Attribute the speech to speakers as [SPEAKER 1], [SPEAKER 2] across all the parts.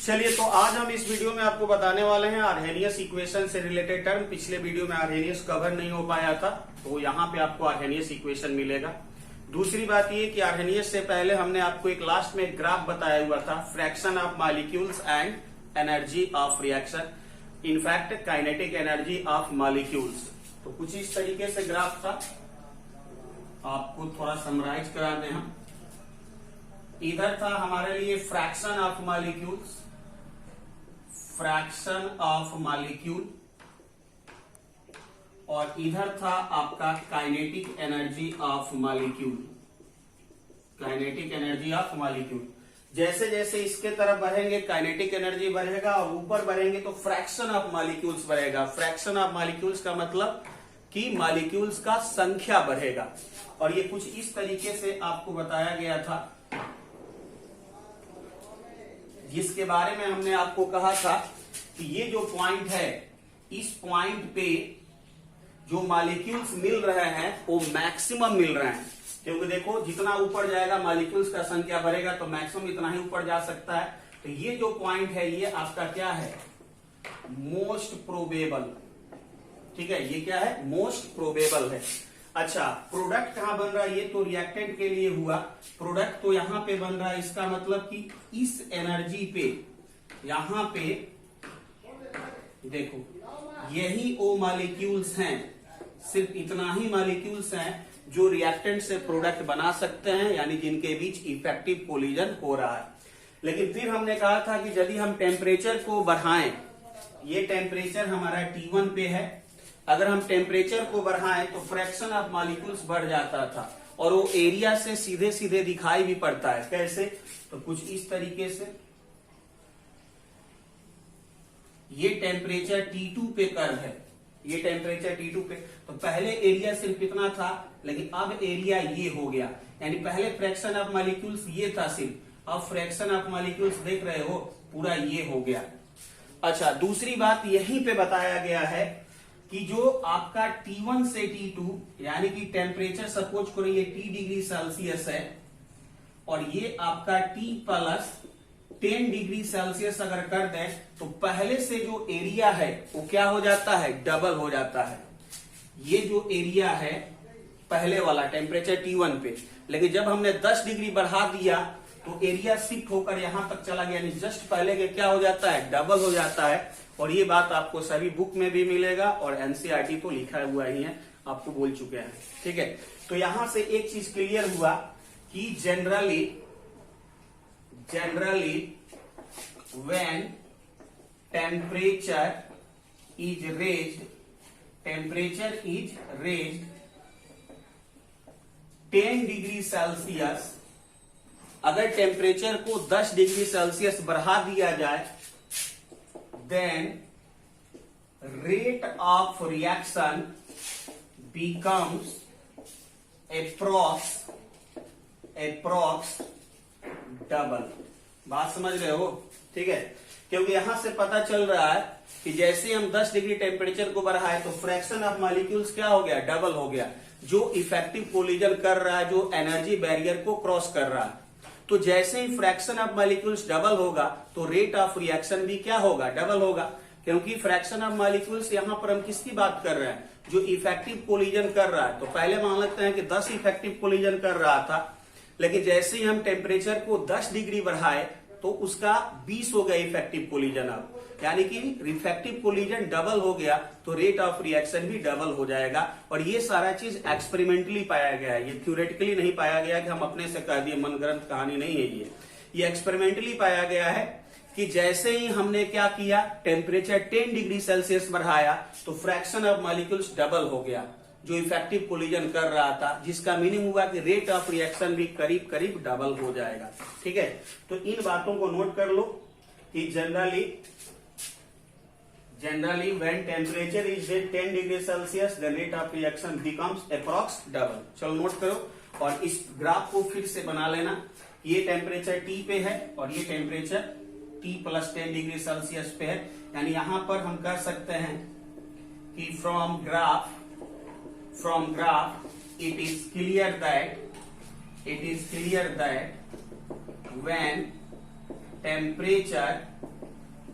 [SPEAKER 1] चलिए, तो आज हम इस वीडियो में आपको बताने वाले हैं आर्हेनियस इक्वेशन से रिलेटेड टर्म। पिछले वीडियो में आर्हेनियस कवर नहीं हो पाया था, तो यहाँ पे आपको आर्हेनियस इक्वेशन मिलेगा। दूसरी बात ये कि आर्हेनियस से पहले हमने आपको एक लास्ट में ग्राफ बताया हुआ था, fraction of molecules and energy of reaction, in fact kinetic energy of molecules. तो कुछ इस तरीके से ग्राफ था, आपको थोड़ा समराइज करा दें हम। इधर था हमारे लिए fraction of molecules, fraction of molecule, और इधर था आपका kinetic energy of molecule, kinetic energy of molecule. जैसे जैसे इसके तरफ बढ़ेंगे काइनेटिक एनर्जी बढ़ेगा, और ऊपर बढ़ेंगे तो फ्रैक्शन ऑफ मॉलिक्यूल्स बढ़ेगा। फ्रैक्शन ऑफ मॉलिक्यूल्स का मतलब कि मॉलिक्यूल्स का संख्या बढ़ेगा, और ये कुछ इस तरीके से आपको बताया गया था, जिसके बारे में हमने आपको कहा था कि ये जो पॉइंट है, इस पॉइंट पे जो मॉलिक्यूल्स मिल रहे हैं वो मैक्सिमम मिल रहे हैं, क्योंकि देखो जितना ऊपर जाएगा मॉलिक्यूल्स का संख्या बढ़ेगा तो मैक्सिमम इतना ही ऊपर जा सकता है। तो ये जो पॉइंट है ये आपका क्या है, मोस्ट प्रोबेबल। ठीक है, ये क्या है, मोस्ट प्रोबेबल है। अच्छा, प्रोडक्ट कहां बन रहा है, ये तो रिएक्टेंट के लिए हुआ, प्रोडक्ट तो यहां पे बन रहा है। इसका मतलब कि इस एनर्जी पे, यहां पे देखो यही वो मॉलिक्यूल्स हैं, सिर्फ इतना ही मॉलिक्यूल्स हैं जो रिएक्टेंट से प्रोडक्ट बना सकते हैं, यानी जिनके बीच इफेक्टिव कोलिजन हो रहा है। लेकिन फिर हमने कहा था कि यदि हम टेम्परेचर को बढ़ाएं, ये टेम्परेचर हमारा T1 पे है, अगर हम टेम्परेचर को बढ़ाएं तो फ्रैक्शन ऑफ मॉलिक्यूल्स बढ़ जाता था, और वो एरिया से सीधे सीधे दिखाई भी पड़ता है। कैसे, तो कुछ इस तरीके से, ये टेम्परेचर T2 पे कर्व है, ये टेम्परेचर T2 पे, तो पहले एरिया सिर्फ इतना था, लेकिन अब एरिया ये हो गया। यानी पहले फ्रैक्शन ऑफ मॉलिक्यूल्स ये था सिर्फ, अब फ्रैक्शन ऑफ मॉलिक्यूल्स देख रहे हो पूरा ये हो गया। अच्छा, दूसरी बात यहीं पे बताया गया है कि जो आपका T1 से T2, यानी कि टेम्परेचर सपोज करो ये T डिग्री सेल्सियस है, और ये आपका T प्लस 10 डिग्री सेल्सियस अगर कर दें तो पहले से जो एरिया है वो क्या हो जाता है, डबल हो जाता है। ये जो एरिया है पहले वाला टेम्परेचर T1 पे, लेकिन जब हमने 10 डिग्री बढ़ा दिया तो एरिया शिफ्ट होकर यहां तक चला गया, यानी जस्ट पहले के क्या हो जाता है, डबल हो जाता है। और ये बात आपको सभी बुक में भी मिलेगा, और एनसीईआरटी तो लिखा हुआ ही है, आपको बोल चुके हैं। ठीक है, तो यहां से एक चीज क्लियर हुआ कि generally when temperature is raised 10 degree Celsius, अगर टेम्परेचर को 10 डिग्री सेल्सियस बढ़ा दिया जाए, then rate of reaction becomes approx double। बात समझ रहे हो? ठीक है, क्योंकि यहां से पता चल रहा है कि जैसे हम 10 डिग्री टेम्परेचर को बढ़ाए तो फ्रैक्शन ऑफ मॉलिक्यूल्स क्या हो गया, डबल हो गया, जो इफेक्टिव कोलिजन कर रहा है, जो एनर्जी बैरियर को क्रॉस कर रहा है। तो जैसे ही फ्रैक्शन ऑफ मॉलिक्यूल्स डबल होगा तो रेट ऑफ रिएक्शन भी क्या होगा, डबल होगा, क्योंकि फ्रैक्शन ऑफ मॉलिक्यूल्स यहां पर हम किसकी बात कर रहे हैं, जो इफेक्टिव कोलिजन कर रहा है। तो पहले मान लेते हैं कि 10 इफेक्टिव कोलिजन कर रहा था, लेकिन जैसे ही हम टेम्परेचर को 10 डिग्री बढ़ाए तो उसका 20 हो गया इफेक्टिव कोलिजन। अब यानी कि इफेक्टिव कोलिजन डबल हो गया तो रेट ऑफ रिएक्शन भी डबल हो जाएगा। और ये सारा चीज एक्सपेरिमेंटली पाया गया है, ये थ्योरेटिकली नहीं पाया गया कि हम अपने से कह दिए, मनगढ़ंत कहानी नहीं है ये एक्सपेरिमेंटली पाया गया है कि जैसे ही हमने क्या किया, टेम्परेचर 10 डिग्री सेल्सियस बढ़ाया तो फ्रैक्शन ऑफ मॉलिक्यूल्स डबल हो गया, जो इफेक्टिव कोलिजन कर रहा था, जिसका मीनिंग हुआ कि रेट ऑफ रिएक्शन भी करीब करीब डबल हो जाएगा। ठीक है, तो इन बातों को नोट कर लो कि generally when temperature is 10 degree Celsius the rate of reaction becomes approx double. चलो नोट करो, और इस ग्राफ को फिर से बना लेना। ये टेम्परेचर T पे है और ये temperature T plus 10 degree Celsius पे है, यानी यहां पर हम कह सकते हैं कि from graph it is clear that when temperature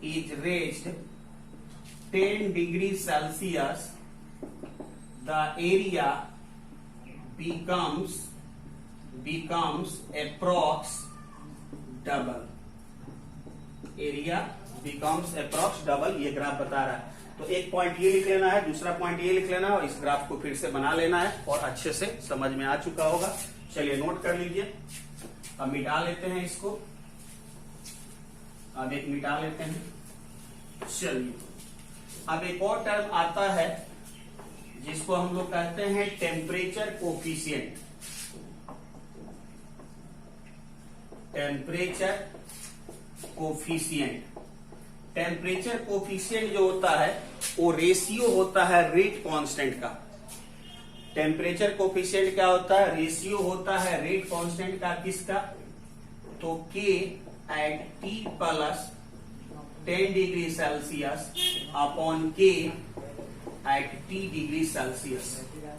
[SPEAKER 1] is raised 10 degrees Celsius, the area becomes approx double. Area becomes approx double, ये ग्राफ बता रहा है। तो एक पॉइंट ये लिख लेना है, दूसरा पॉइंट ये लिख लेना है, और इस ग्राफ को फिर से बना लेना है और अच्छे से समझ में आ चुका होगा। चलिए नोट कर लीजिए। अब मिटा लेते हैं इसको, अब एक मिटा लेते हैं। चलिए अब एक और टर्म आता है जिसको हम लोग कहते हैं temperature coefficient. Temperature coefficient, temperature coefficient जो होता है वो रेशियो होता है रेट कांस्टेंट का। टेम्परेचर कोफिशिएंट क्या होता है? रेशियो होता है रेट कांस्टेंट का। किसका? तो K at T plus 10 degree Celsius upon K at T degree Celsius.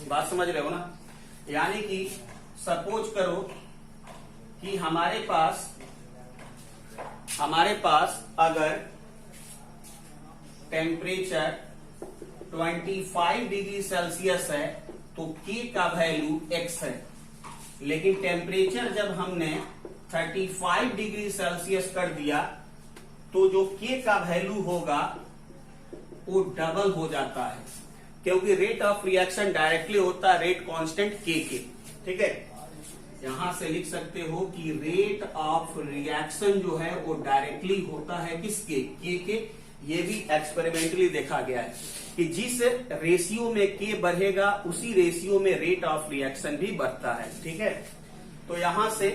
[SPEAKER 1] बात समझ रहे हो ना? यानी कि सपोज करो कि हमारे पास अगर टेम्परेचर 25 डिग्री सेल्सियस है तो K का वैल्यू x है, लेकिन टेम्परेचर जब हमने 35 डिग्री सेल्सियस कर दिया तो जो K का वैल्यू होगा वो डबल हो जाता है, क्योंकि रेट ऑफ रिएक्शन डायरेक्टली होता है रेट कांस्टेंट K के। ठीक है, यहां से लिख सकते हो कि रेट ऑफ रिएक्शन जो है वो डायरेक्टली होता है किसके? K के। ये भी एक्सपेरिमेंटली देखा गया है कि जिस रेशियो में K बढ़ेगा उसी रेशियो में रेट ऑफ रिएक्शन भी बढ़ता है। ठीक है, तो यहां से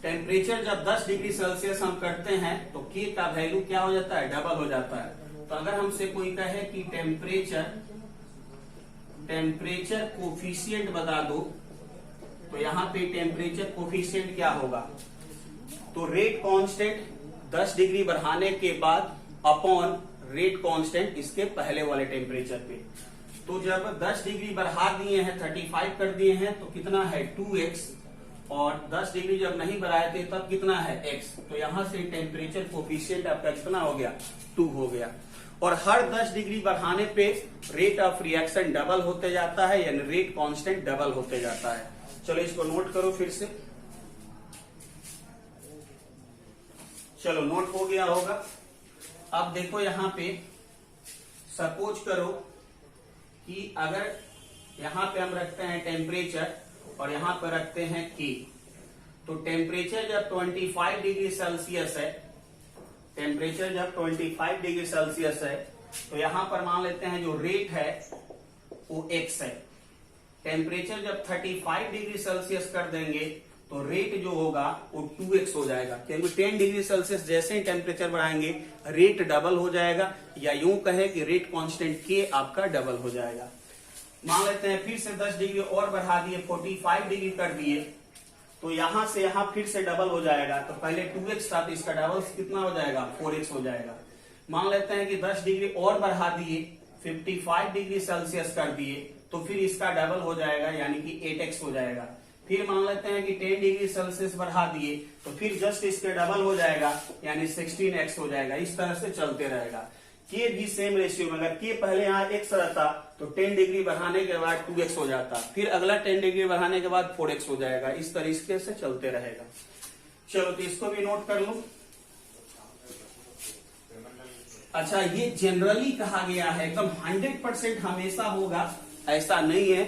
[SPEAKER 1] टेम्परेचर जब 10 डिग्री सेल्सियस हम करते हैं तो K का वैल्यू क्या हो जाता है? डबल हो जाता है। तो अगर हमसे कोई कहे कि टेम्परेचर कोफिशिएंट बता दो, तो यहां पे टेम्परेचर कोफिशिएंट क्या होगा? तो रेट कांस्टेंट 10 डिग्री बढ़ाने के बाद अपॉन रेट कांस्टेंट इसके पहले वाले टेम्परेचर पे। तो जब 10 डिग्री बढ़ा दिए हैं, 35 कर दिए हैं, तो कितना है? 2x, और 10 डिग्री जब नहीं बढ़ाए थे तब कितना है? x। तो यहां से टेम्परेचर कोफिशिएंट आपका कितना हो गया? 2 हो गया। और हर 10 डिग्री बढ़ाने पे रेट ऑफ रिएक्शन डबल होते जाता है, यानी रेट कांस्टेंट डबल होते जाता है। चलो इसको नोट करो फिर से। चलो नोट हो गया होगा। अब देखो यहां पे सपोज करो कि अगर यहां पे हम रखते हैं टेम्परेचर और यहां पर रखते हैं K, तो टेम्परेचर जब 25 डिग्री सेल्सियस है, टेम्परेचर जब 25 डिग्री सेल्सियस है तो यहां पर मान लेते हैं जो रेट है वो x है। टेम्परेचर जब 35 डिग्री सेल्सियस कर देंगे तो रेट जो होगा वो 2x हो जाएगा, क्योंकि 10 डिग्री सेल्सियस जैसे ही टेम्परेचर बढ़ाएंगे रेट डबल हो जाएगा, या यूं कहे कि रेट कांस्टेंट K आपका डबल हो जाएगा। मान लेते हैं फिर से 10 डिग्री और बढ़ा दिए, 45 डिग्री कर दिए, तो यहां से यहां फिर से डबल हो जाएगा। तो पहले 2x था तो इसका डबल कितना हो जाएगा? 4x हो जाएगा। मान लेते हैं कि 10 डिग्री और बढ़ा दिए, 55 डिग्री सेल्सियस कर दिए, तो फिर इसका डबल हो जाएगा, यानी कि 8x हो जाएगा। फिर मान लेते हैं कि 10 डिग्री सेल्सियस बढ़ा दिए तो फिर जस्ट इसके डबल हो जाएगा, यानी 16x हो जाएगा। इस तरह से चलते रहेगा। K भी सेम रेशियो में, अगर K पहले यहाँ x रहता तो 10 डिग्री बढ़ाने के बाद 2x हो जाता, फिर अगला 10 डिग्री बढ़ाने के बाद 4x हो जाएगा। इस तरीके से चलते रहेगा। चलो तो इसको भी नोट कर लो। अच्छा, ये जनरली कहा गया है, एकदम 100% हमेशा होगा ऐसा नहीं है,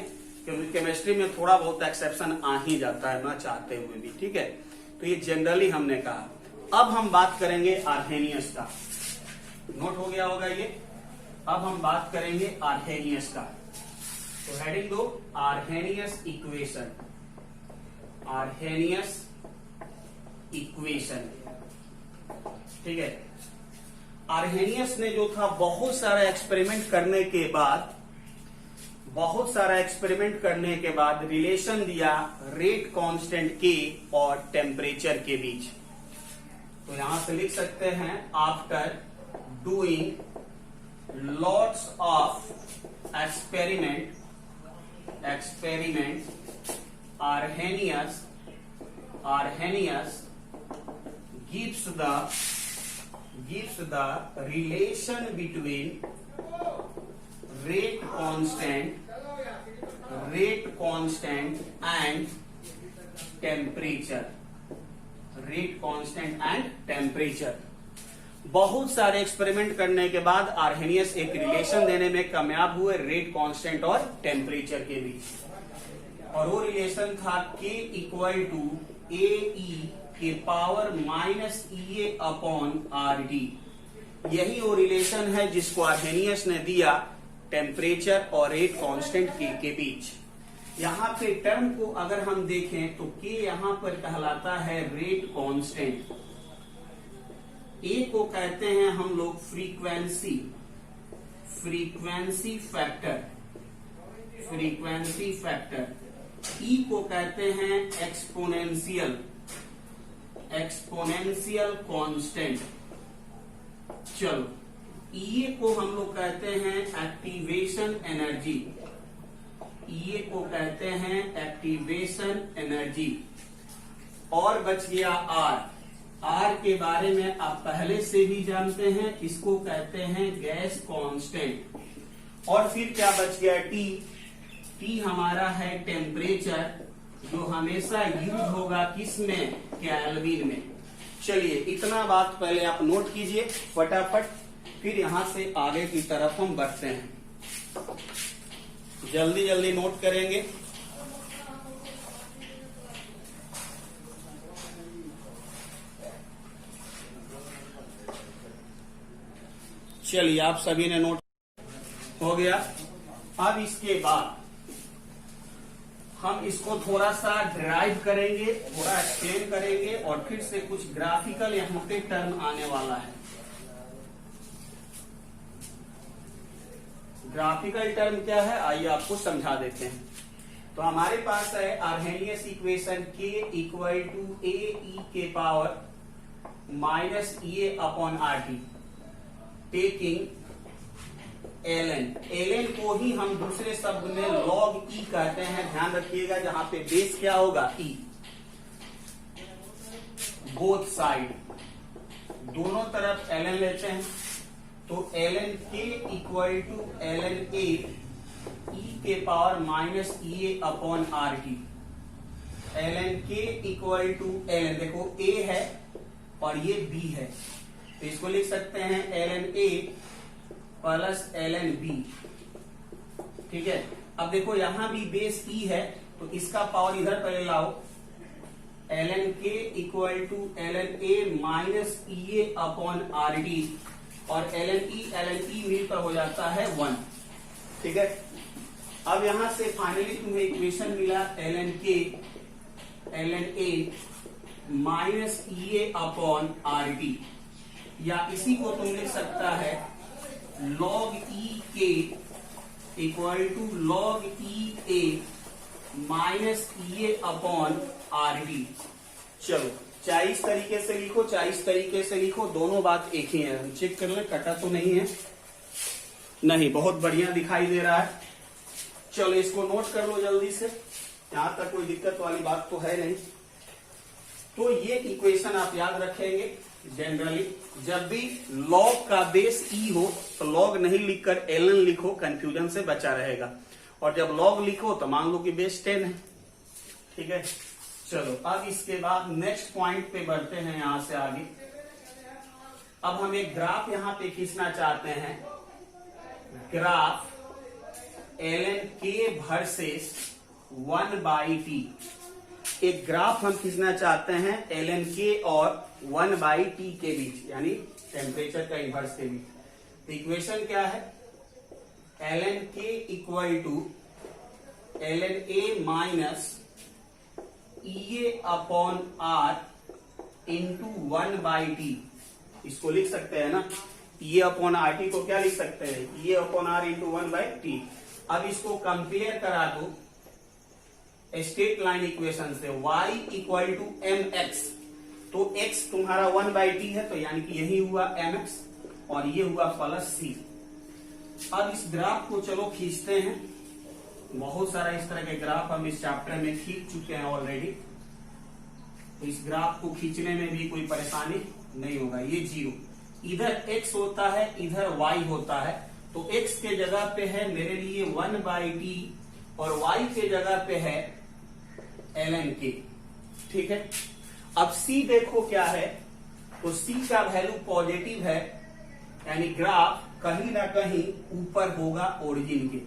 [SPEAKER 1] क्योंकि केमिस्ट्री में थोड़ा बहुत एक्सेप्शन आ ही जाता है ना चाहते हुए भी। ठीक है, तो ये जनरली हमने कहा। अब हम बात करेंगे आर्हेनियस का। नोट हो गया होगा ये। अब हम बात करेंगे आर्हेनियस का। तो हेडिंग दो, आर्हेनियस इक्वेशन। आर्हेनियस इक्वेशन, ठीक है। आर्हेनियस ने जो था बहुत सारा एक्सपेरिमेंट करने के बाद रिलेशन दिया रेट कांस्टेंट के और टेम्परेचर के बीच। तो यहां से लिख सकते हैं, after doing lots of experiment Arrhenius gives gives the relation between rate constant and temperature. Rate constant and temperature. बहुत सारे एक्सपेरिमेंट करने के बाद आर्हेनियस एक रिलेशन देने में कामयाब हुए रेट कांस्टेंट और टेम्परेचर के बीच, और वो रिलेशन था K इक्वल टू AE के power minus EA upon RD। यही वो रिलेशन है जिसको आर्हेनियस ने दिया टेम्परेचर और रेट कांस्टेंट के बीच। यहां पे टर्म को अगर हम देखें तो K यहां पर कहलाता है रेट कांस्टेंट, A को कहते हैं हम लोग फ्रीक्वेंसी फैक्टर, E को कहते हैं एक्सपोनेंशियल कांस्टेंट। चलो EA को हम लोग कहते हैं एक्टिवेशन एनर्जी, ये को कहते हैं एक्टिवेशन एनर्जी। और बच गया R के बारे में आप पहले से भी जानते हैं, इसको कहते हैं गैस कांस्टेंट। और फिर क्या बच गया T हमारा है टेम्परेचर, जो हमेशा यूज होगा किसमें, केल्विन में। चलिए इतना बात पहले आप नोट कीजिए फटाफट, फिर यहां से आगे की तरफ हम बढ़ते हैं। जल्दी जल्दी नोट करेंगे। चलिए आप सभी ने नोट हो गया। अब इसके बाद हम इसको थोड़ा सा ड्राइव करेंगे, थोड़ा एक्सप्लेन करेंगे, और फिर से कुछ ग्राफिकल यहाँ पे टर्म आने वाला है। ग्राफिकल टर्म क्या है आइए आपको समझा देते हैं। तो हमारे पास है Arrhenius equation K equal to AE के power minus EA upon RT taking ln को ही हम दूसरे शब्द में log E कहते हैं। ध्यान रखिएगा जहां पे बेस क्या होगा E। बोथ साइड दोनों तरफ ln लेते हैं, तो ln K equal to ln A E के power minus EA upon RT। ln K equal to ln, देखो A है और ये B है, तो इसको लिख सकते हैं ln A plus ln B। ठीक है, अब देखो यहां भी बेस E है, तो इसका पावर इधर पहले लाओ, ln K equal to ln A minus EA upon RT, और ln E मिलकर हो जाता है 1। ठीक है, अब यहां से फाइनली तुम्हें इक्वेशन मिला ln A minus EA upon RT, या इसी को तुम लिख सकता है log EK equal to log EA minus EA upon RT। चलो चाहे इस तरीके से लिखो चाहे इस तरीके से लिखो, दोनों बात एक ही है। चेक कर ले कटा तो नहीं है, नहीं, बहुत बढ़िया दिखाई दे रहा है। चलो इसको नोट कर लो जल्दी से, यहां तक कोई दिक्कत वाली बात तो है नहीं। तो ये इक्वेशन आप याद रखेंगे जनरली, जब भी लॉग का बेस E हो तो लॉग नहीं लिखकर ln लिखो, कंफ्यूजन से बचा रहेगा। और जब लॉग लिखो तो मान लो कि बेस 10 है। ठीक है, चलो अब इसके बाद नेक्स्ट पॉइंट पे बढ़ते हैं यहां से आगे। अब हम एक ग्राफ यहां पे खींचना चाहते हैं, graph ln K versus 1/T। एक ग्राफ हम खींचना चाहते हैं ln K और 1/T के बीच, यानी टेम्परेचर का इन्वर्स के बीच। तो इक्वेशन क्या है, ln K equal to ln A minus EA upon R into 1/T। इसको लिख सकते हैं ना, EA अपॉन RT को क्या लिख सकते हैं, EA upon R into 1/T। अब इसको कंपेयर करा दो स्ट्रेट लाइन इक्वेशन से, y इक्वल टू mx, तो x तुम्हारा 1/T है, तो यानी कि यही हुआ mx और ये हुआ प्लस c। अब इस ग्राफ को चलो खींचते हैं। बहुत सारा इस तरह के ग्राफ हम इस चैप्टर में खींच चुके हैं ऑलरेडी, तो इस ग्राफ को खींचने में भी कोई परेशानी नहीं होगा। ये 0, इधर x होता है, इधर y होता है, तो x के जगह पे है मेरे लिए 1/t और y के जगह पे है ln k। ठीक है, अब c देखो क्या है, तो c का वैल्यू पॉजिटिव है, यानी ग्राफ कहीं ना कहीं ऊपर होगा ओरिजिन के।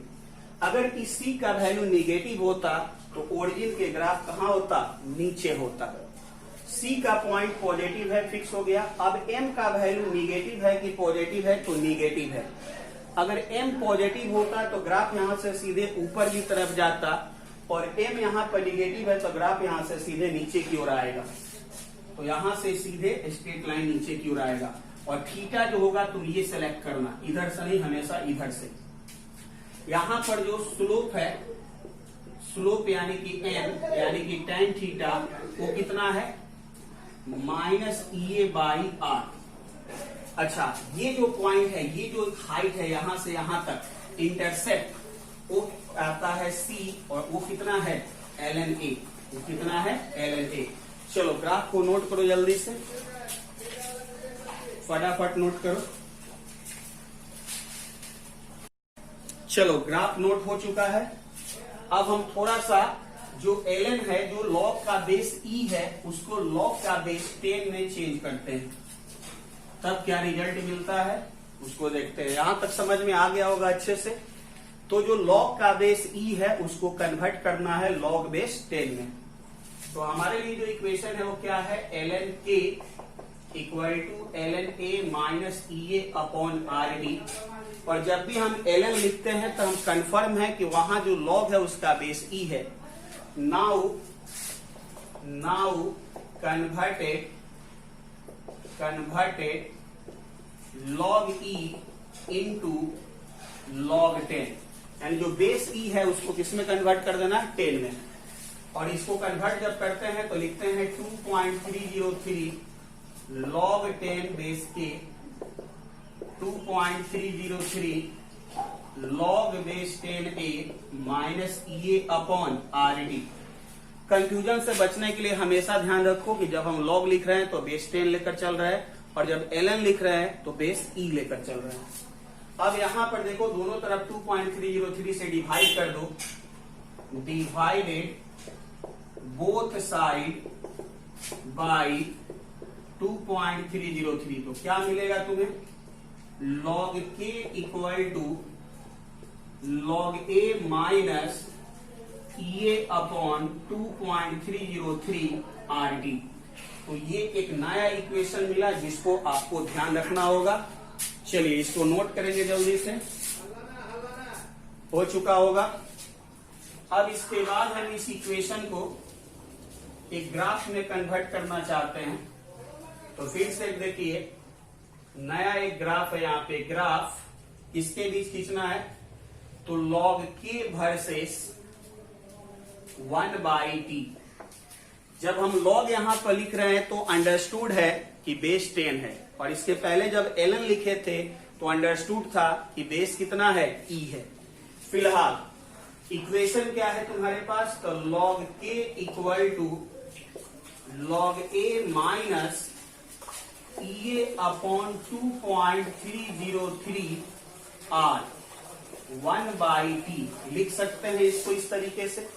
[SPEAKER 1] अगर इस c का वैल्यू निगेटिव होता तो ओरिजिन के ग्राफ कहां होता, नीचे होता। c का पॉइंट पॉजिटिव है, फिक्स हो गया। अब m का वैल्यू निगेटिव है कि पॉजिटिव है, तो निगेटिव है। अगर m पॉजिटिव होता तो ग्राफ यहां से सीधे ऊपर की तरफ जाता, और m यहां पर निगेटिव है तो ग्राफ यहां से सीधे नीचे की ओर आएगा। तो यहां से सीधे स्ट्रेट लाइन नीचे की ओर आएगा, और थीटा जो होगा तुम ये सेलेक्ट करना, इधर से नहीं, हमेशा इधर से। यहां पर जो स्लोप है, स्लोप यानी कि m यानी कि tan थीटा, वो कितना है, -EA/r। अच्छा, ये जो पॉइंट है, ये जो हाइट है यहां से यहां तक इंटरसेप्ट, वो आता है c, और वो कितना है, ln a। वो कितना है, ln a। चलो ग्राफ को नोट करो जल्दी से, फटाफट नोट करो। चलो ग्राफ नोट हो चुका है। अब हम थोड़ा सा जो ln है, जो log का बेस e है, उसको log का बेस 10 में चेंज करते हैं, तब क्या रिजल्ट मिलता है उसको देखते हैं। यहां तक समझ में आ गया होगा अच्छे से। तो जो log का बेस e है उसको कन्वर्ट करना है log बेस 10 में। तो हमारे लिए जो इक्वेशन है वो क्या है, ln k equal to ln a minus EA/RD। और जब भी हम ln लिखते हैं तो हम कंफर्म है कि वहां जो log है उसका बेस e है। Now converted log e into log 10, यानी जो बेस e है उसको किसमें कन्वर्ट कर देना, 10 में। और इसको कन्वर्ट जब करते हैं तो लिखते हैं 2.303 log 10 बेस के 2.303 log base 10a minus EA/RD। Confusion से बचने के लिए हमेशा ध्यान रखो कि जब हम log लिख रहे हैं तो बेस 10 लेकर चल रहे हैं, और जब ln लिख रहे हैं तो बेस e लेकर चल रहे हैं। अब यहां पर देखो, दोनों तरफ 2.303 से डिवाइड कर दो, डिवाइडेड बोथ साइड बाय 2.303, तो क्या मिलेगा तुम्हें, log k equal to log a minus EA/2.303 RD। तो ये एक नया इक्वेशन मिला जिसको आपको ध्यान रखना होगा। चलिए इसको नोट करेंगे जल्दी से, हो चुका होगा। अब इसके बाद हम इस इक्वेशन को एक ग्राफ में कन्वर्ट करना चाहते हैं, तो फिर से देखिए, नया एक ग्राफ है, यहाँ पे ग्राफ इसके बीच खींचना है, तो log k वर्सेस 1/t। जब हम log यहां पर लिख रहे हैं तो अंडरस्टूड है कि बेस 10 है, और इसके पहले जब ln लिखे थे तो अंडरस्टूड था कि बेस कितना है, e है। फिलहाल इक्वेशन क्या है तुम्हारे पास, तो log k equal to log a minus EA/2.303 r 1/t लिख सकते हैं इसको इस तरीके से।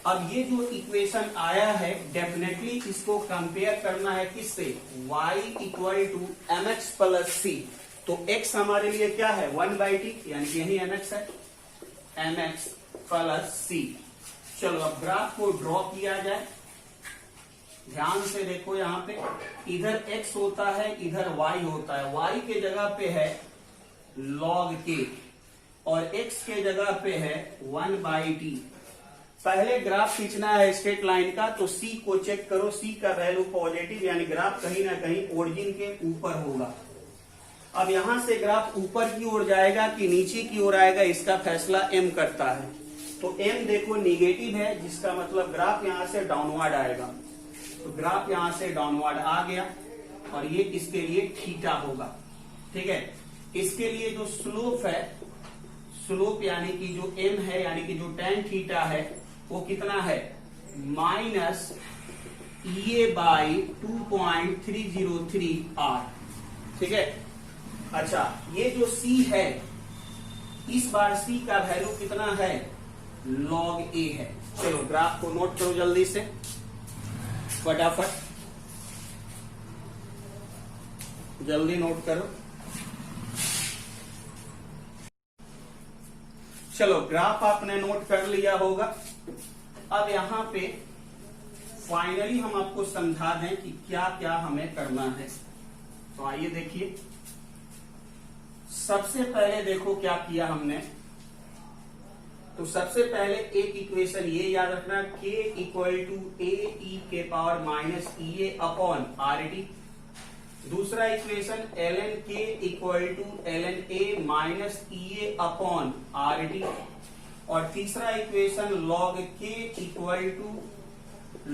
[SPEAKER 1] अब ये जो इक्वेशन आया है, डेफिनेटली इसको कंपेयर करना है किससे, y equal to mx plus c। तो x हमारे लिए क्या है, 1/t, यानी कि यही mx है, mx प्लस c। चलो अब ग्राफ को ड्रॉ किया जाए। ध्यान से देखो, यहाँ पे इधर x होता है, इधर y होता है। y के जगह पे है log k और x के जगह पे है 1/t। पहले ग्राफ खींचना है स्ट्रेट लाइन का, तो c को चेक करो, c का वैल्यू पॉजिटिव, यानी ग्राफ कहीं ना कहीं ओरिजिन के ऊपर होगा। अब यहां से ग्राफ ऊपर की ओर जाएगा कि नीचे की ओर आएगा, इसका फैसला m करता है। तो m देखो निगेटिव है, जिसका मतलब ग्राफ यहां से डाउनवर्ड आएगा। तो ग्राफ यहां से डाउनवर्ड आ गया, और ये इसके लिए थीटा होगा। ठीक है, इसके लिए जो स्लोप है, स्लोप यानी कि जो m है, यानी कि जो tan थीटा है, वो कितना है, माइनस EA/2.303 r। ठीक है। अच्छा, ये जो C है, इस बार C का वैल्यू कितना है, log A है। चलो ग्राफ को नोट करो जल्दी से, फटाफट जल्दी नोट करो। चलो ग्राफ आपने नोट कर लिया होगा। अब यहां पे फाइनली हम आपको समझा दें कि क्या क्या हमें करना है। तो आइए देखिए, सबसे पहले देखो क्या किया हमने। तो सबसे पहले एक इक्वेशन ये याद रखना, k equal to A E के power minus E A upon R T. दूसरा equation ln k equal to ln a minus E A upon R T. और तीसरा equation log k equal to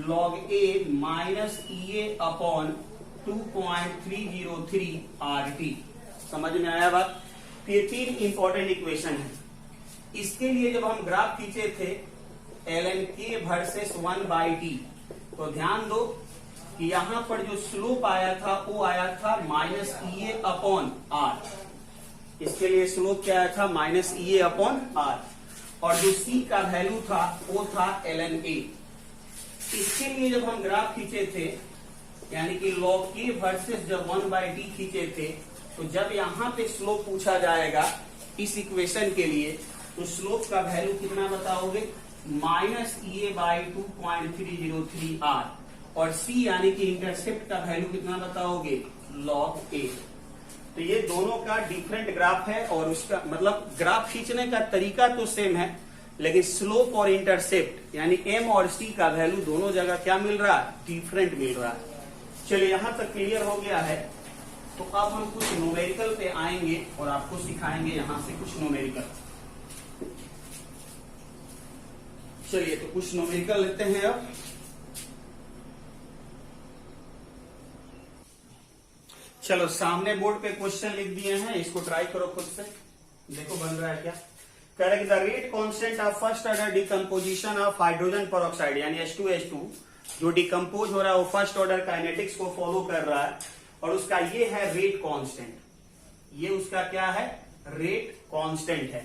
[SPEAKER 1] log a minus E A upon 2.303 R टी। समझ में आया बात? तो ये तीन इंपॉर्टेंट इक्वेशन है। इसके लिए जब हम ग्राफ खींचे थे ln k वर्सेस 1/t, तो ध्यान दो कि यहां पर जो स्लोप आया था वो आया था minus E A upon R. इसके लिए स्लोप क्या आया था, minus E A upon R. और जो c का वैल्यू था वो था ln a। इसके लिए जब हम ग्राफ खींचे थे, यानी कि log k वर्सेस जब 1/t खींचे थे, तो जब यहां पे स्लोप पूछा जाएगा इस इक्वेशन के लिए, तो स्लोप का वैल्यू कितना बताओगे, minus E A by 2.303 R. और c यानी कि इंटरसेप्ट का वैल्यू कितना बताओगे, log a। तो ये दोनों का डिफरेंट ग्राफ है, और उसका मतलब ग्राफ खींचने का तरीका तो सेम है, लेकिन स्लोप और इंटरसेप्ट यानी m और c का वैल्यू दोनों जगह क्या मिल रहा है, डिफरेंट मिल रहा है। चलिए यहां तक क्लियर हो गया है। तो अब हम कुछ न्यूमेरिकल पे आएंगे और आपको सिखाएंगे यहां से कुछ न्यूमेरिकल। चलिए तो कुछ न्यूमेरिकल लेते हैं। अब चलो सामने बोर्ड पे क्वेश्चन लिख दिए हैं, इसको ट्राई करो खुद से, देखो बन रहा है क्या। Correct the rate constant of first order decomposition of hydrogen peroxide यानी H2H2 जो डिकम्पोज हो रहा है वो फर्स्ट ऑर्डर काइनेटिक्स को फॉलो कर रहा है, और उसका ये है रेट कांस्टेंट। ये उसका क्या है, रेट कांस्टेंट है।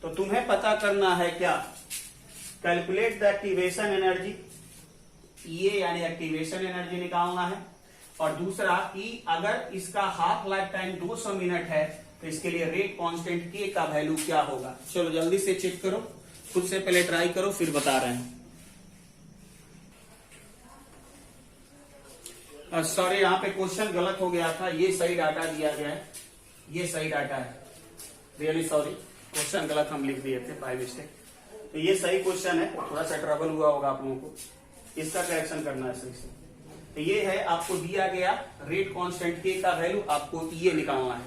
[SPEAKER 1] तो तुम्हें पता करना है क्या, कैलकुलेट द एक्टिवेशन एनर्जी, ये यानी एक्टिवेशन एनर्जी निकालना है। और दूसरा कि अगर इसका हाफ लाइफ टाइम 200 मिनट है तो इसके लिए रेट कांस्टेंट के का वैल्यू क्या होगा। चलो जल्दी से चेक करो, खुद से पहले ट्राई करो फिर बता रहे हैं। सॉरी यहाँ पे क्वेश्चन गलत हो गया था, ये सही डाटा दिया गया है, ये सही डाटा है। रियली सॉरी, क्वेश्चन गलत हम लिख दिए थे बाय मिस्टेक। तो ये सही क्वेश्चन है, थोड़ा सा ट्रबल हुआ होगा आप लोगों को, इसका करेक्शन करना है सही से। तो ये है आपको दिया गया रेट कांस्टेंट के का वैल्यू, आपको ये निकालना है।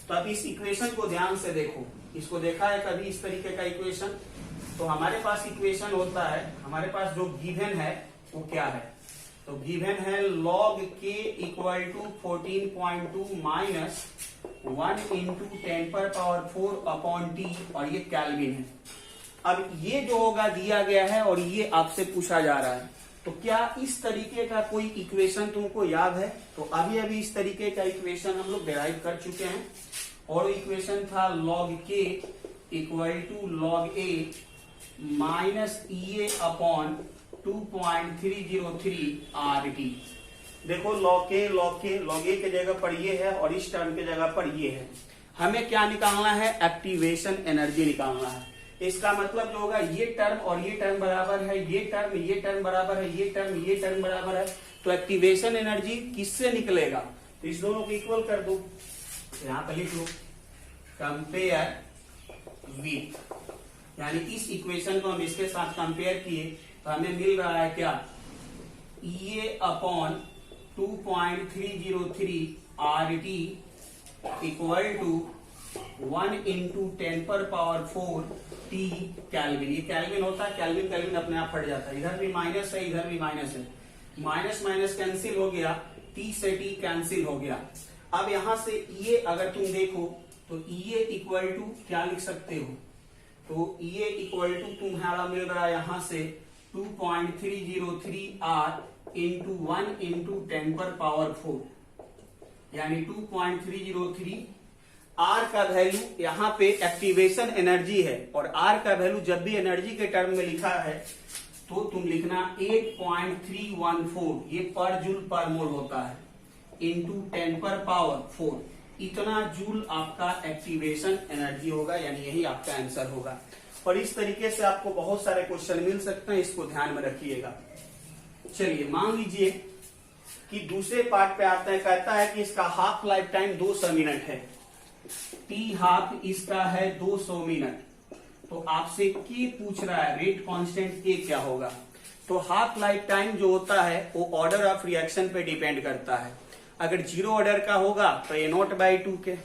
[SPEAKER 1] तो अब इस इक्वेशन को ध्यान से देखो, इसको देखा है कभी इस तरीके का इक्वेशन। तो हमारे पास इक्वेशन होता है, हमारे पास जो गिवन है वो क्या है, तो गिवन है log k equal to 14.2 minus 1 into 10⁴ upon t, और ये केल्विन है। अब ये जो होगा दिया गया है और ये आपसे पूछा जा रहा है, तो क्या इस तरीके का कोई इक्वेशन तुमको याद है? तो अभी अभी इस तरीके का इक्वेशन हम लोग डिराइव कर चुके हैं, और इक्वेशन था log k equal to log a minus E A upon 2.303 RT। देखो log a के जगह पर ये है और इस टर्म के जगह पर ये है। हमें क्या निकालना है, एक्टिवेशन एनर्जी निकालना है। इसका मतलब जो होगा ये टर्म और ये टर्म बराबर है, ये टर्म बराबर है, ये टर्म बराबर है। तो एक्टिवेशन एनर्जी किससे निकलेगा, तो इस दोनों को इक्वल कर दो। यहां पर लिख लो कंपेयर विथ, यानी इस इक्वेशन को हम इसके साथ कंपेयर किए तो हमें मिल रहा है क्या, E अपॉन 2.303 RT equal to 1 into 10⁴ T kelvin. ये केल्विन होता है, केल्विन अपने आप फट जाता है, इधर भी माइनस है इधर भी माइनस है, माइनस माइनस कैंसिल हो गया, T से T कैंसिल हो गया। अब यहां से ये अगर तुम देखो तो E इक्वल टू क्या लिख सकते हो, तो E इक्वल टू तुम्हारा मिल रहा है यहां से 2.303 R इंटू 1 इंटू 10⁴, यानी 2.303। आर का वैल्यू यहाँ पे एक्टिवेशन एनर्जी है, और आर का वैल्यू जब भी एनर्जी के टर्म में लिखा है तो तुम लिखना 8.314, ये पर जूल पर मोल होता है, इंटू 10⁴ इतना जूल आपका एक्टिवेशन एनर्जी होगा, यानी यही आपका आंसर होगा। और इस तरीके से आपको बहुत सारे क्वेश्चन मिल सकते हैं, इसको ध्यान में रखिएगा। चलिए मान लीजिए कि दूसरे पार्ट पे आते हैं, कहता है कि इसका हाफ लाइफ टाइम 200 मिनट है, टी हाफ इसका है 200 मिनट। तो आपसे के पूछ रहा है रेट कांस्टेंट के क्या होगा। तो हाफ लाइफ टाइम जो होता है वो ऑर्डर ऑफ रिएक्शन पे डिपेंड करता है। अगर 0 ऑर्डर का होगा तो A0/2 के,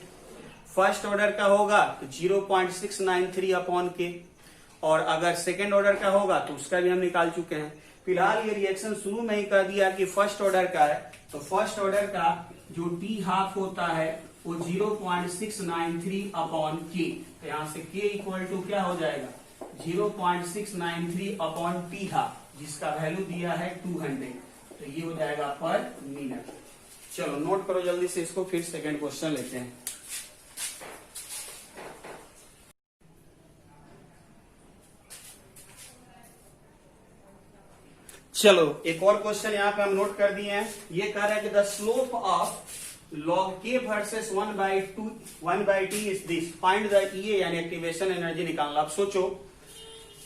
[SPEAKER 1] फर्स्ट ऑर्डर का होगा तो 0.693 अपॉन के, और अगर सेकेंड ऑर्डर का होगा तो उसका भी हम निकाल चुके हैं। फिलहाल ये रिएक्शन शुरू में ही कर दिया कि फर्स्ट ऑर्डर का है, तो फर्स्ट ऑर्डर का जो टी हाफ होता है वो 0.693 अपॉन के, तो यहां से के इक्वल टू क्या हो जाएगा 0.693 अपॉन टी हाफ, जिसका वैल्यू दिया है 200, तो ये हो जाएगा पर मिनट। चलो नोट करो जल्दी से इसको, फिर सेकंड क्वेश्चन लेते हैं। चलो एक और क्वेश्चन यहाँ पे हम नोट कर दिए हैं। ये कह रहा है कि the slope of log k versus 1/t is this, find the EA यानी एक्टिवेशन एनर्जी निकालना। अब सोचो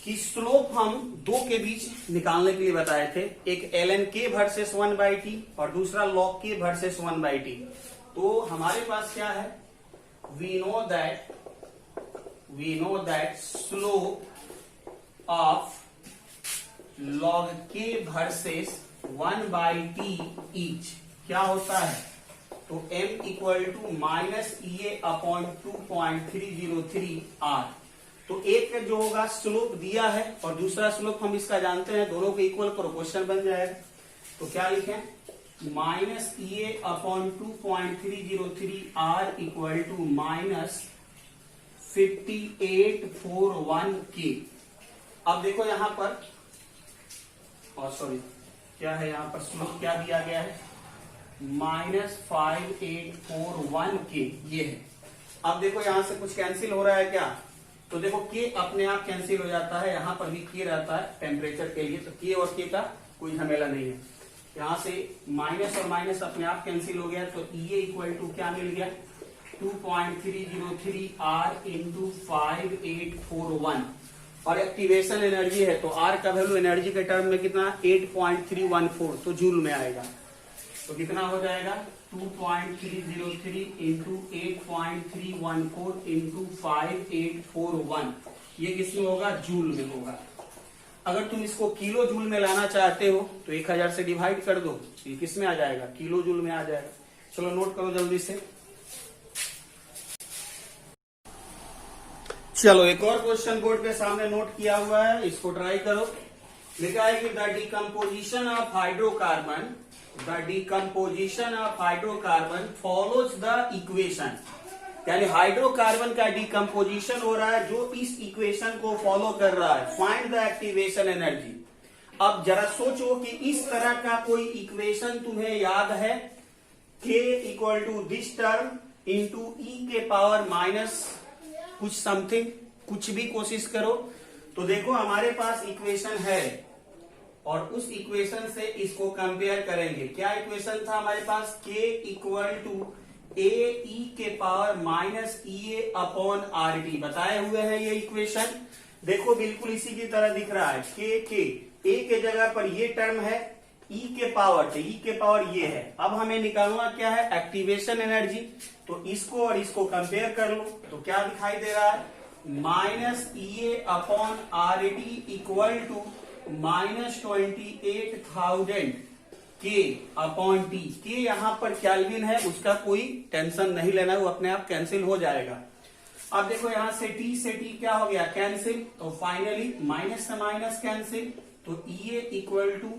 [SPEAKER 1] कि स्लोप हम दो के बीच निकालने के लिए बताए थे, एक ln k वर्सेस 1/t और दूसरा log k वर्सेस 1/t। तो हमारे पास क्या है, we know that slope of log k versus 1/t each क्या होता है, तो m equal to -EA upon 2.303 R। तो एक का जो होगा स्लोप दिया है और दूसरा स्लोप हम इसका जानते हैं, दोनों को इक्वल करो क्वेश्चन बन जाएगा। तो क्या लिखें, -EA upon 2.303 R equal to -5841 K। अब देखो यहां पर, और सॉरी क्या है यहाँ पर स्लोप क्या दिया गया है, -5841 के, ये है। अब देखो यहां से कुछ कैंसिल हो रहा है क्या, तो देखो के अपने आप कैंसिल हो जाता है, यहां पर भी के रहता है टेम्परेचर के लिए, तो के और के का कोई झमेला नहीं है। यहां से माइनस और माइनस अपने आप कैंसिल हो गया, तो EA इक्वल टू क्या मिल गया 2.303 R इंटू 5841, और एक्टिवेशन एनर्जी है तो R का वैल्यू एनर्जी के टर्म में कितना 8.314, तो जूल में आएगा। तो कितना हो जाएगा 2.303 इंटू 8.314 इंटू 5841, ये किसमें होगा, जूल में होगा। अगर तुम इसको किलो जूल में लाना चाहते हो तो 1000 से डिवाइड कर दो, ये किस में आ जाएगा, किलो जूल में आ जाएगा। चलो नोट करो जल्दी से। चलो एक और क्वेश्चन बोर्ड के सामने नोट किया हुआ है, इसको ट्राई करो। लिखा है कि the decomposition of hydrocarbon follows the equation, यानी हाइड्रोकार्बन का डिकम्पोजिशन हो रहा है जो इस इक्वेशन को फॉलो कर रहा है, फाइंड द एक्टिवेशन एनर्जी। अब जरा सोचो कि इस तरह का कोई इक्वेशन तुम्हें याद है, k equal to this term into e के पावर माइनस कुछ समथिंग, कुछ भी कोशिश करो। तो देखो हमारे पास इक्वेशन है और उस इक्वेशन से इसको कंपेयर करेंगे। क्या इक्वेशन था हमारे पास, k equal to A E के power minus EA upon RT बताए हुए हैं ये इक्वेशन। देखो बिल्कुल इसी की तरह दिख रहा है, के ए के जगह पर ये टर्म है, ई के पावर, तो ई के पावर ये है। अब हमें निकालना क्या है, एक्टिवेशन एनर्जी। तो इसको और इसको कंपेयर कर लो, तो क्या दिखाई दे रहा है, -EA upon RT equal to -28,000 K upon T. के यहां पर केल्विन है, उसका कोई टेंशन नहीं लेना, वो अपने आप कैंसिल हो जाएगा। अब देखो यहां से टी क्या हो गया, कैंसिल, तो फाइनली माइनस से माइनस कैंसिल, तो EA equal to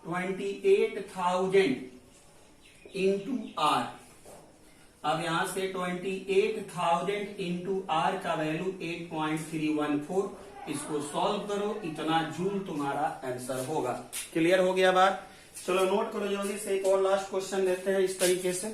[SPEAKER 1] 28,000 into R। अब यहां से 28,000 इंटू R का वैल्यू 8.314, इसको सॉल्व करो, इतना जूल तुम्हारा आंसर होगा। क्लियर हो गया बात। चलो नोट करो जल्दी से, एक और लास्ट क्वेश्चन देते हैं इस तरीके से।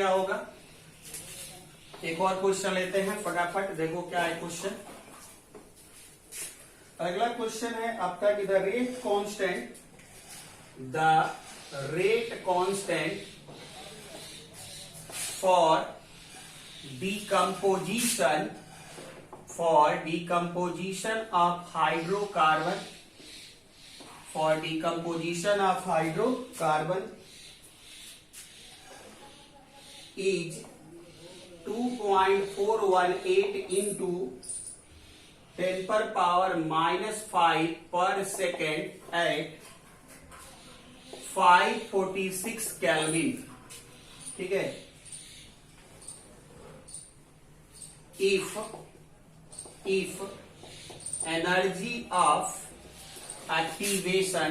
[SPEAKER 1] गया होगा। एक और क्वेश्चन लेते हैं फटाफट, देखो क्या है क्वेश्चन। अगला क्वेश्चन है आपका कि the rate constant for decomposition of hydrocarbon is 2.418 into 10 per power minus 5 per second at 546 Kelvin, ठीक है। if energy of activation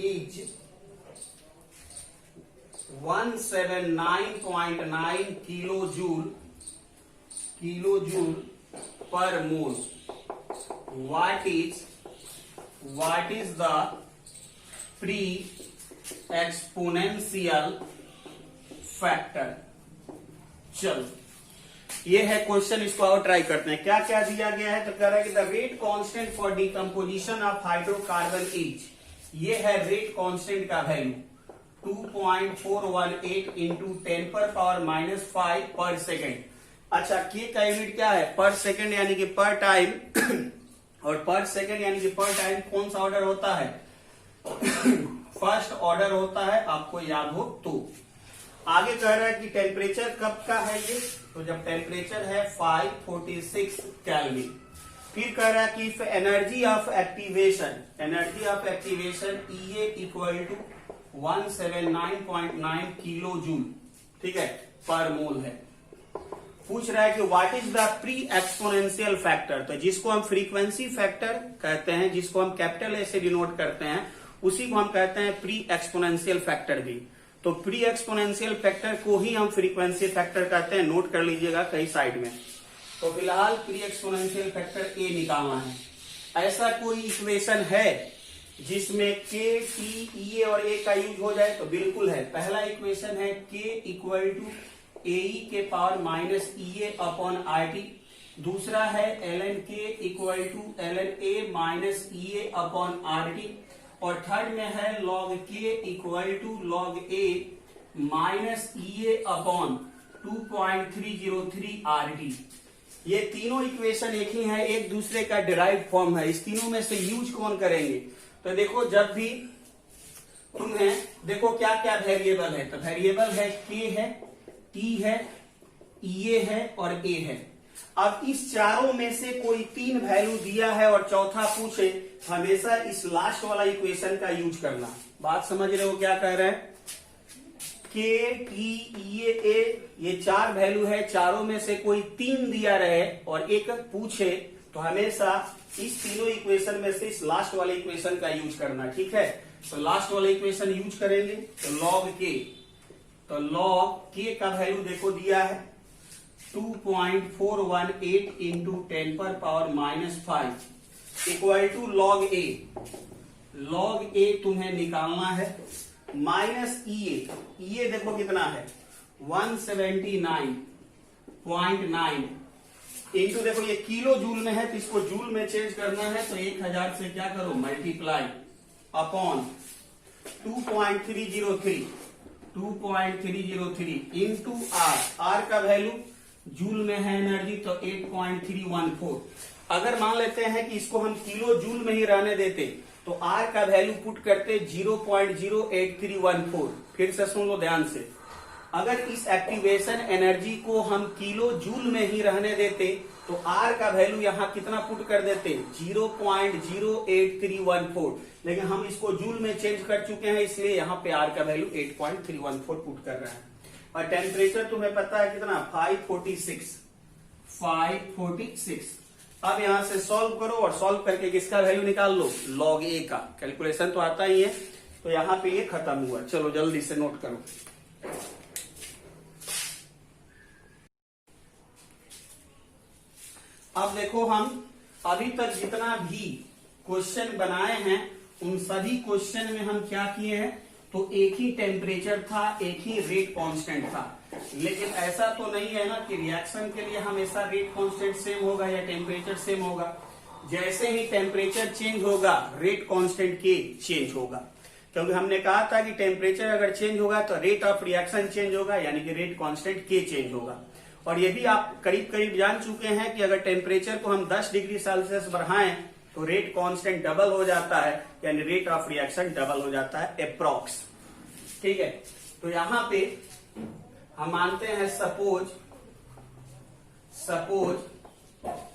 [SPEAKER 1] is 179.9 kilojoule per mole, what is the pre-exponential factor. चलो ये है question, इसको और ट्राई करते हैं। क्या क्या दिया गया है, तो कह रहा है कि the rate constant for decomposition of hydrocarbon is, ये है रेट कांस्टेंट का वैल्यू 2.418 इंटू 10 पर पावर माइनस 5 पर सेकेंड। अच्छा, के का यूनिट क्या है, पर सेकेंड यानी कि पर टाइम और पर सेकेंड यानी कि पर टाइम कौन सा ऑर्डर होता है, फर्स्ट ऑर्डर होता है, आपको याद हो तो। आगे कह रहा है कि टेम्परेचर कब का है ये, तो जब टेम्परेचर है 546 केल्विन। फिर कह रहा है कि energy of activation EA equal to 179.9 kilo joule, ठीक है, पर मोल है। पूछ रहा है कि what is the pre exponential factor, तो जिसको हम फ्रीक्वेंसी फैक्टर कहते हैं, जिसको हम कैपिटल ए से डिनोट करते हैं, उसी को हम कहते हैं प्री एक्सपोनेंशियल फैक्टर भी। तो प्री एक्सपोनेंशियल फैक्टर को ही हम फ्रीक्वेंसी फैक्टर कहते हैं, नोट कर लीजिएगा कहीं साइड में। तो फिलहाल प्री एक्सपोनेंशियल फैक्टर ए निकालना है। ऐसा कोई इक्वेशन है जिसमें के, टी, ई और ए का यूज हो जाए, तो बिल्कुल है। पहला इक्वेशन है के इक्वल टू ए के power minus E A upon R T. दूसरा है एल एन के equal to L N A minus E A upon R T. और थर्ड में है log k equal to log a minus E A upon 2.303 RT। ये तीनों equation एक ही है, एक दूसरे का डिराइव फॉर्म है। इस तीनों में से यूज कौन करेंगे, तो देखो जब भी तुम्हें देखो क्या क्या वेरिएबल है, तो वेरिएबल है k है, t है, e है और a है। अब इस चारों में से कोई तीन वैल्यू दिया है और चौथा पूछे, हमेशा इस लास्ट वाला इक्वेशन का यूज करना। बात समझ रहे हो क्या कह रहे हैं, के, टी, ई, ए, ये चार वैल्यू है, चारों में से कोई तीन दिया रहे और एक पूछे, तो हमेशा इस तीनों इक्वेशन में से इस लास्ट वाले इक्वेशन का यूज करना, ठीक है। तो लास्ट वाला इक्वेशन यूज करेंगे, तो log k, तो log k का वैल्यू देखो दिया है 2.418 इंटू 10 पर power minus 5 equal to log a। log a तुम्हें निकालना है, माइनस ई ए देखो कितना है 179.9 इंटू देखो ये किलो जूल में है, तो इसको जूल में चेंज करना है, तो 1000 से क्या करो मल्टीप्लाई अपॉन 2.303 इंटू आर का वैल्यू जूल में है एनर्जी, तो 8.314। अगर मान लेते हैं कि इसको हम किलो जूल में ही रहने देते, तो आर का वैल्यू पुट करते 0.08314। फिर से सुन लो ध्यान से, अगर इस एक्टिवेशन एनर्जी को हम किलो जूल में ही रहने देते, तो आर का वैल्यू यहाँ कितना पुट कर देते 0.08314। लेकिन हम इसको जूल में चेंज कर चुके हैं, इसलिए यहाँ पे आर का वैल्यू 8.314 पुट कर रहे हैं। और टेम्परेचर तुम्हें पता है कितना 546। अब यहां से सॉल्व करो और सॉल्व करके किसका वैल्यू निकाल लो, log a का। कैलकुलेशन तो आता ही है, तो यहां पे ये खत्म हुआ। चलो जल्दी से नोट करो। अब देखो हम अभी तक जितना भी क्वेश्चन बनाए हैं, उन सभी क्वेश्चन में हम क्या किए हैं, तो एक ही टेम्परेचर था, एक ही रेट कांस्टेंट था। लेकिन ऐसा तो नहीं है ना कि रिएक्शन के लिए हमेशा रेट कांस्टेंट सेम होगा या टेम्परेचर सेम होगा। जैसे ही टेम्परेचर चेंज होगा रेट कांस्टेंट के चेंज होगा, क्योंकि हमने कहा था कि टेम्परेचर अगर चेंज होगा तो रेट ऑफ रिएक्शन चेंज होगा, यानी कि रेट कांस्टेंट के चेंज होगा। और ये भी आप करीब करीब जान चुके हैं कि अगर टेम्परेचर को हम 10 डिग्री सेल्सियस बढ़ाएं तो रेट कांस्टेंट डबल हो जाता है, यानी रेट ऑफ रिएक्शन डबल हो जाता है अप्रॉक्स। ठीक है, तो यहां पे हम मानते हैं suppose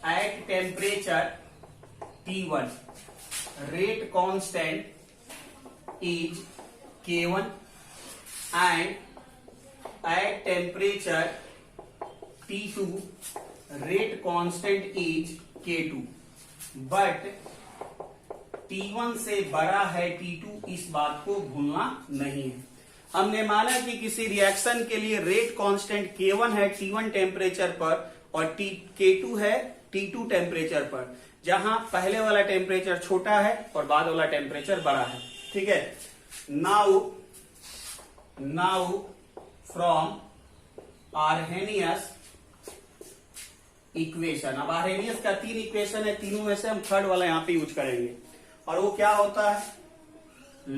[SPEAKER 1] at temperature T1 rate constant is K1 and at temperature T2 rate constant is K2 but T1 से बड़ा है T2, इस बात को भूलना नहीं है। हमने माना कि किसी रिएक्शन के लिए रेट कांस्टेंट K1 है T1 टेम्परेचर पर और K2 है T2 टेम्परेचर पर, जहां पहले वाला टेम्परेचर छोटा है और बाद वाला टेम्परेचर बड़ा है। ठीक है, नाउ फ्रॉम आर्हेनियस इक्वेशन। अब आर्हेनियस का 3 इक्वेशन है, तीनों में से हम थर्ड वाला यहां पे यूज करेंगे, और वो क्या होता है,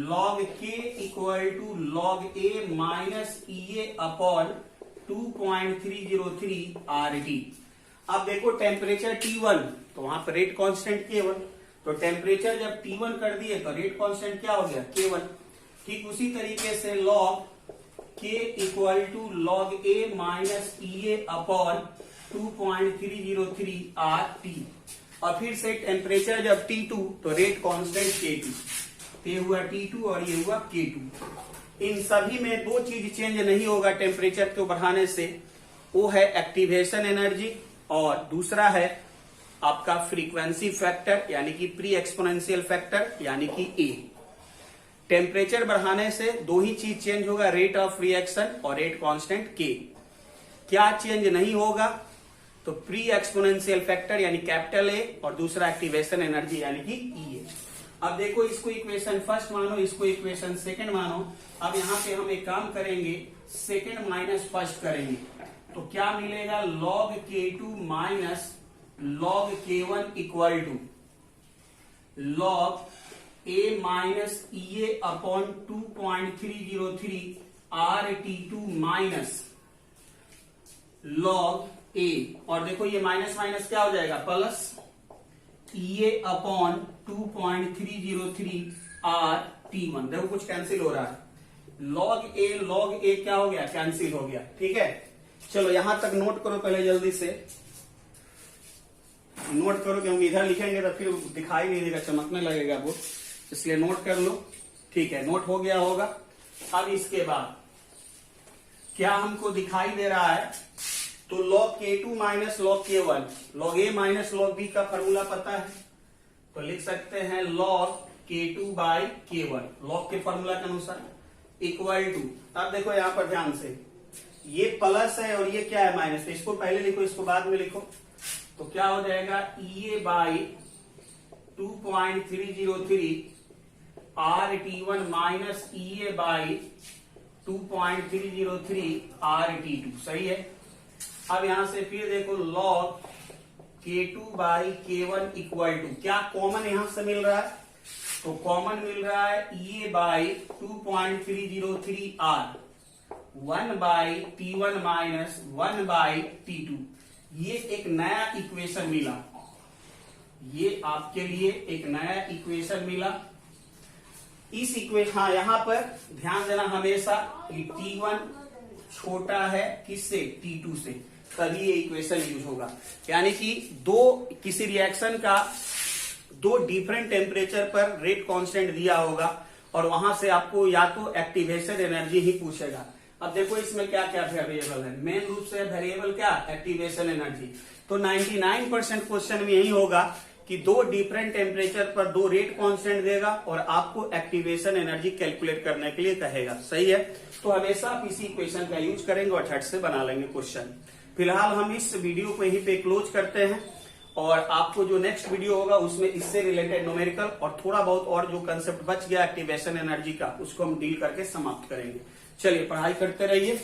[SPEAKER 1] log K equal to log A minus EA upon 2.303 RT। अब देखो टेम्परेचर T1 तो वहां पर रेट कांस्टेंट K1, तो टेम्परेचर जब T1 कर दिए तो रेट कांस्टेंट क्या हो गया, K1। ठीक उसी तरीके से log K equal to log A minus EA upon 2.303 RT। और फिर से टेम्परेचर जब T2 तो रेट कांस्टेंट K2, ये हुआ T2 और ये हुआ K2। इन सभी में दो चीज चेंज नहीं होगा टेम्परेचर को बढ़ाने से, वो है एक्टिवेशन एनर्जी और दूसरा है आपका फ्रीक्वेंसी फैक्टर यानी कि प्री एक्सपोनेंशियल फैक्टर यानी कि ए। टेम्परेचर बढ़ाने से दो ही चीज चेंज होगा, रेट ऑफ रिएक्शन और रेट कांस्टेंट के। क्या चेंज नहीं होगा, तो प्री एक्सपोनेंशियल फैक्टर यानी कैपिटल ए और दूसरा एक्टिवेशन एनर्जी यानी कि ई ए। अब देखो इसको इक्वेशन फर्स्ट मानो, इसको इक्वेशन सेकंड मानो। अब यहां पे हम एक काम करेंगे, सेकंड माइनस फर्स्ट करेंगे, तो क्या मिलेगा, log K2 minus log K1 equal to log A minus EA upon 2.303 RT2 minus log A, और देखो ये माइनस माइनस क्या हो जाएगा, प्लस EA अपॉन 2.303 RT1। देखो कुछ कैंसिल हो रहा है, log A क्या हो गया, कैंसिल हो गया। ठीक है, चलो यहां तक नोट करो पहले, जल्दी से नोट करो, क्योंकि इधर लिखेंगे तो फिर दिखाई नहीं देगा, चमकने लगेगा वो, इसलिए नोट कर लो। ठीक है, नोट हो गया होगा। अब इसके बाद क्या हमको दिखाई दे रहा है, तो log K2 minus log K1, log A minus log B का फॉर्मूला पता है, तो लिख सकते हैं log K2 by K1 log के फॉर्मूला के अनुसार इक्वल टू। अब देखो यहां पर ध्यान से, ये प्लस है और ये क्या है, माइनस, तो इसको पहले लिखो इसको बाद में लिखो, तो क्या हो जाएगा, EA by 2.303 RT1 minus EA by 2.303 RT2। सही है। अब यहां से फिर देखो log K2 by K1 equal to, क्या कॉमन यहां से मिल रहा है, तो कॉमन मिल रहा है EA by 2.303 R 1 by T1 minus 1 by T2। ये एक नया इक्वेशन मिला, ये आपके लिए एक नया इक्वेशन मिला। इस इक्वेशन, हाँ यहां पर ध्यान देना हमेशा कि T1 छोटा है किससे, T2 से, तभी ये इक्वेशन यूज होगा। यानी कि किसी रिएक्शन का दो डिफरेंट टेम्परेचर पर रेट कांस्टेंट दिया होगा और वहां से आपको या तो एक्टिवेशन एनर्जी ही पूछेगा। अब देखो इसमें क्या क्या वेरिएबल है, मेन रूप से वेरिएबल क्या, एक्टिवेशन एनर्जी। तो 99% क्वेश्चन में यही होगा कि दो डिफरेंट टेम्परेचर पर दो रेट कांस्टेंट देगा और आपको एक्टिवेशन एनर्जी कैलकुलेट करने के लिए कहेगा। सही है, तो हमेशा आप इसी इक्वेशन का यूज करेंगे और झट से बना लेंगे क्वेश्चन। फिलहाल हम इस वीडियो को यहीं पे क्लोज करते हैं और आपको जो नेक्स्ट वीडियो होगा उसमें इससे रिलेटेड न्यूमेरिकल और थोड़ा बहुत और जो कंसेप्ट बच गया एक्टिवेशन एनर्जी का, उसको हम डील करके समाप्त करेंगे। चलिए पढ़ाई करते रहिए।